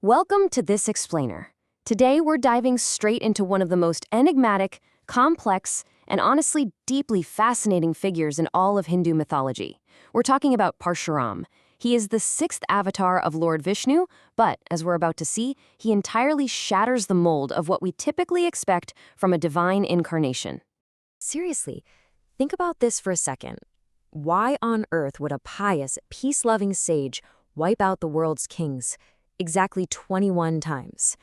Welcome to This Explainer. Today we're diving straight into one of the most enigmatic, complex, and honestly deeply fascinating figures in all of Hindu mythology. We're talking about Parshuram. He is the sixth avatar of Lord Vishnu, but, as we're about to see, he entirely shatters the mold of what we typically expect from a divine incarnation. Seriously, think about this for a second. Why on earth would a pious, peace-loving sage wipe out the world's kings exactly 21 times?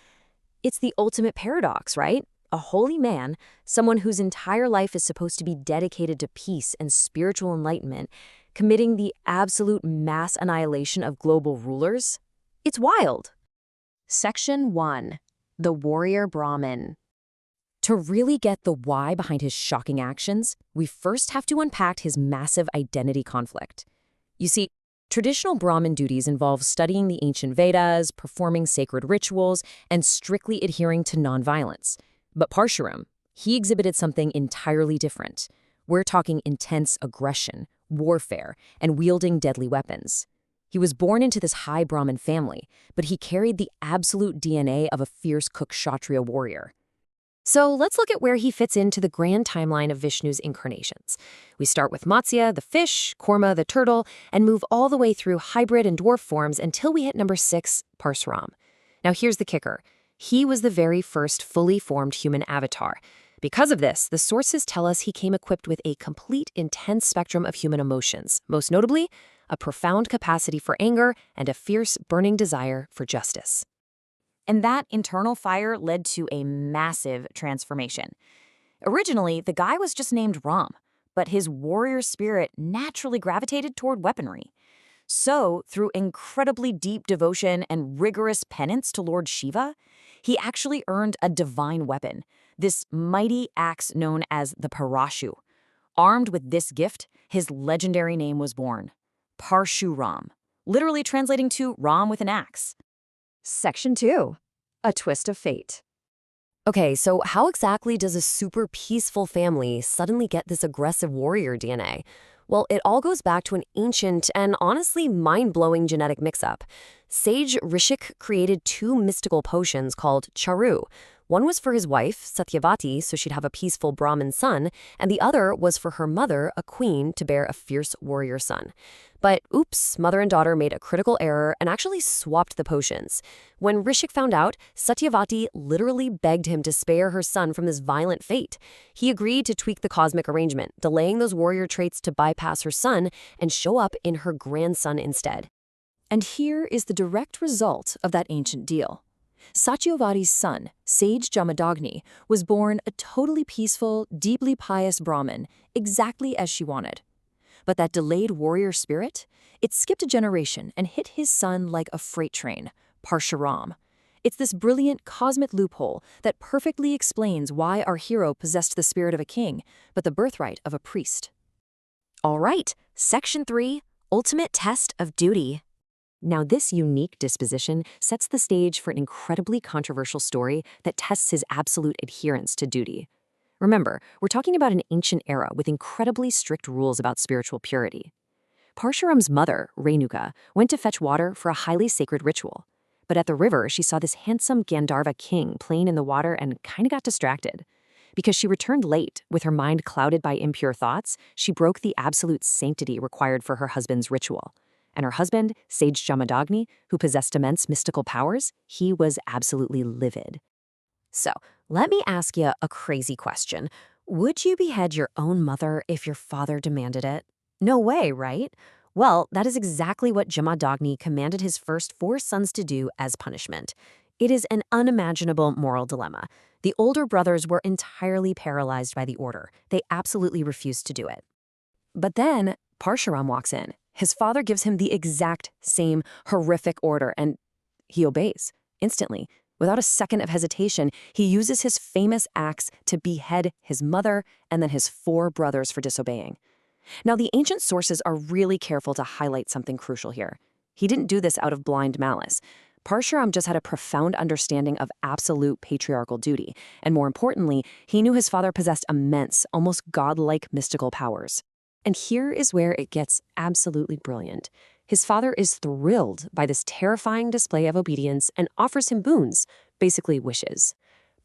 It's the ultimate paradox, right? A holy man, someone whose entire life is supposed to be dedicated to peace and spiritual enlightenment, committing the absolute mass annihilation of global rulers? It's wild. Section 1. The Warrior Brahmin. To really get the why behind his shocking actions, we first have to unpack his massive identity conflict. You see, traditional Brahmin duties involve studying the ancient Vedas, performing sacred rituals, and strictly adhering to nonviolence. But Parshuram, he exhibited something entirely different. We're talking intense aggression, warfare, and wielding deadly weapons. He was born into this high Brahmin family, but he carried the absolute DNA of a fierce Kshatriya warrior. So let's look at where he fits into the grand timeline of Vishnu's incarnations. We start with Matsya, the fish, Kurma, the turtle, and move all the way through hybrid and dwarf forms until we hit number 6, Parshuram. Now here's the kicker. He was the very first fully formed human avatar. Because of this, the sources tell us he came equipped with a complete, intense spectrum of human emotions, most notably, a profound capacity for anger and a fierce, burning desire for justice. And that internal fire led to a massive transformation. Originally, the guy was just named Ram, but his warrior spirit naturally gravitated toward weaponry. So, through incredibly deep devotion and rigorous penance to Lord Shiva, he actually earned a divine weapon, this mighty axe known as the Parashu. Armed with this gift, his legendary name was born, Parshuram, literally translating to Ram with an axe. Section 2. A twist of fate. Okay, so how exactly does a super peaceful family suddenly get this aggressive warrior DNA? Well, it all goes back to an ancient and honestly mind-blowing genetic mix-up. Sage Rishik created 2 mystical potions called charu. One was for his wife, Satyavati, so she'd have a peaceful Brahmin son, and the other was for her mother, a queen, to bear a fierce warrior son. But oops, mother and daughter made a critical error and actually swapped the potions. When Rishik found out, Satyavati literally begged him to spare her son from this violent fate. He agreed to tweak the cosmic arrangement, delaying those warrior traits to bypass her son and show up in her grandson instead. And here is the direct result of that ancient deal. Satyavati's son, Sage Jamadagni, was born a totally peaceful, deeply pious Brahmin, exactly as she wanted. But that delayed warrior spirit, it skipped a generation and hit his son like a freight train, Parshuram. It's this brilliant cosmic loophole that perfectly explains why our hero possessed the spirit of a king, but the birthright of a priest. All right, Section 3, Ultimate Test of Duty. Now, this unique disposition sets the stage for an incredibly controversial story that tests his absolute adherence to duty. Remember, we're talking about an ancient era with incredibly strict rules about spiritual purity. Parshuram's mother, Renuka, went to fetch water for a highly sacred ritual. But at the river, she saw this handsome Gandharva king playing in the water and kind of got distracted. Because she returned late, with her mind clouded by impure thoughts, she broke the absolute sanctity required for her husband's ritual. And her husband, Sage Jamadagni, who possessed immense mystical powers, he was absolutely livid. So, let me ask you a crazy question. Would you behead your own mother if your father demanded it? No way, right? Well, that is exactly what Jamadagni commanded his first 4 sons to do as punishment. It is an unimaginable moral dilemma. The older brothers were entirely paralyzed by the order. They absolutely refused to do it. But then, Parshuram walks in. His father gives him the exact same horrific order, and he obeys instantly. Without a second of hesitation, he uses his famous axe to behead his mother and then his 4 brothers for disobeying. Now, the ancient sources are really careful to highlight something crucial here. He didn't do this out of blind malice. Parshuram just had a profound understanding of absolute patriarchal duty, and more importantly, he knew his father possessed immense, almost godlike mystical powers. And here is where it gets absolutely brilliant. His father is thrilled by this terrifying display of obedience and offers him boons, basically wishes.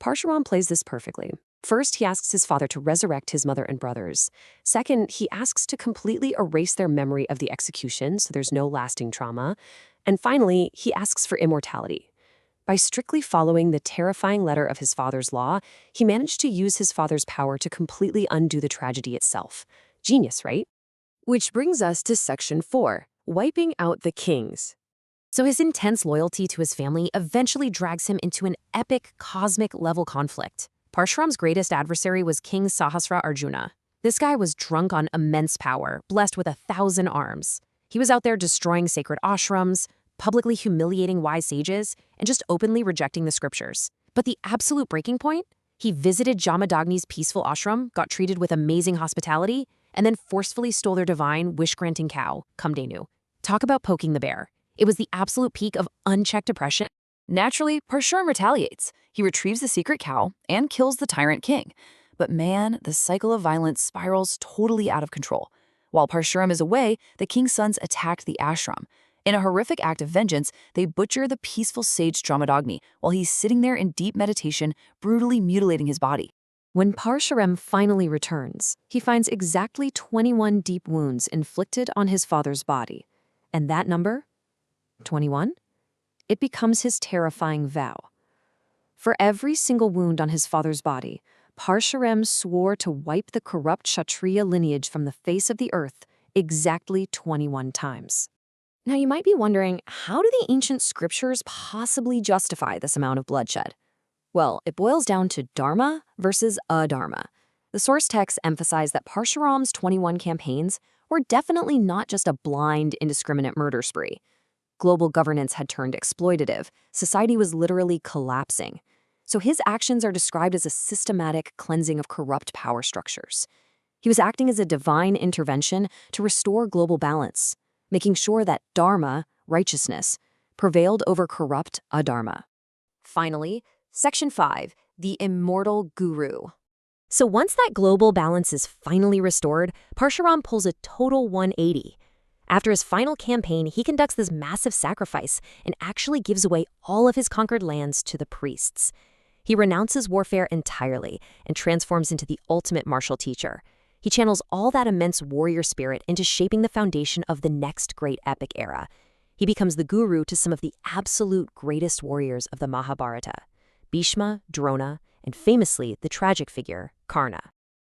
Parshuram plays this perfectly. First, he asks his father to resurrect his mother and brothers. Second, he asks to completely erase their memory of the execution so there's no lasting trauma. And finally, he asks for immortality. By strictly following the terrifying letter of his father's law, he managed to use his father's power to completely undo the tragedy itself. Genius, right? Which brings us to Section 4, wiping out the kings. So his intense loyalty to his family eventually drags him into an epic cosmic-level conflict. Parshuram's greatest adversary was King Sahasra Arjuna. This guy was drunk on immense power, blessed with 1,000 arms. He was out there destroying sacred ashrams, publicly humiliating wise sages, and just openly rejecting the scriptures. But the absolute breaking point? He visited Jamadagni's peaceful ashram, got treated with amazing hospitality, and then forcefully stole their divine, wish-granting cow, Kamdenu. Talk about poking the bear. It was the absolute peak of unchecked oppression. Naturally, Parshuram retaliates. He retrieves the secret cow and kills the tyrant king. But man, the cycle of violence spirals totally out of control. While Parshuram is away, the king's sons attacked the ashram. In a horrific act of vengeance, they butcher the peaceful sage Jamadagni while he's sitting there in deep meditation, brutally mutilating his body. When Parshuram finally returns, he finds exactly 21 deep wounds inflicted on his father's body. And that number? 21? It becomes his terrifying vow. For every single wound on his father's body, Parshuram swore to wipe the corrupt Kshatriya lineage from the face of the earth exactly 21 times. Now you might be wondering, how do the ancient scriptures possibly justify this amount of bloodshed? Well, it boils down to dharma versus adharma. The source texts emphasize that Parshuram's 21 campaigns were definitely not just a blind, indiscriminate murder spree. Global governance had turned exploitative. Society was literally collapsing. So his actions are described as a systematic cleansing of corrupt power structures. He was acting as a divine intervention to restore global balance, making sure that dharma, righteousness, prevailed over corrupt adharma. Finally, Section 5, the immortal guru. So once that global balance is finally restored, Parshuram pulls a total 180. After his final campaign, he conducts this massive sacrifice and actually gives away all of his conquered lands to the priests. He renounces warfare entirely and transforms into the ultimate martial teacher. He channels all that immense warrior spirit into shaping the foundation of the next great epic era. He becomes the guru to some of the absolute greatest warriors of the Mahabharata: Bhishma, Drona, and famously the tragic figure, Karna.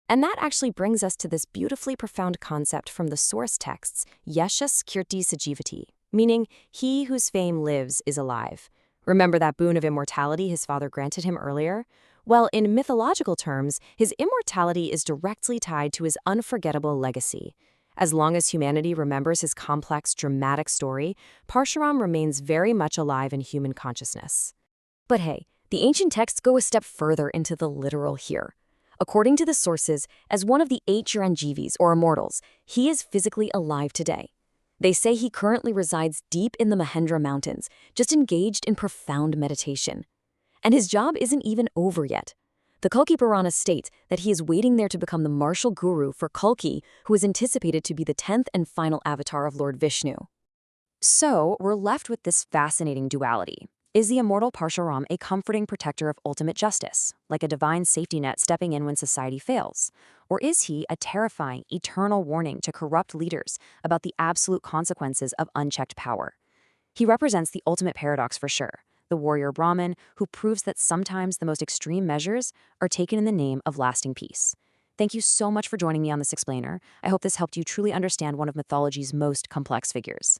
And that actually brings us to this beautifully profound concept from the source texts, Yashas Kirti Sajivati, meaning he whose fame lives is alive. Remember that boon of immortality his father granted him earlier? Well, in mythological terms, his immortality is directly tied to his unforgettable legacy. As long as humanity remembers his complex, dramatic story, Parshuram remains very much alive in human consciousness. But hey, the ancient texts go a step further into the literal here. According to the sources, as one of the 8 Chiranjeevis, or immortals, he is physically alive today. They say he currently resides deep in the Mahendra Mountains, just engaged in profound meditation. And his job isn't even over yet. The Kalki Purana states that he is waiting there to become the martial guru for Kalki, who is anticipated to be the 10th and final avatar of Lord Vishnu. So, we're left with this fascinating duality. Is the immortal Parshuram a comforting protector of ultimate justice, like a divine safety net stepping in when society fails? Or is he a terrifying, eternal warning to corrupt leaders about the absolute consequences of unchecked power? He represents the ultimate paradox for sure, the warrior Brahmin who proves that sometimes the most extreme measures are taken in the name of lasting peace. Thank you so much for joining me on this explainer. I hope this helped you truly understand one of mythology's most complex figures.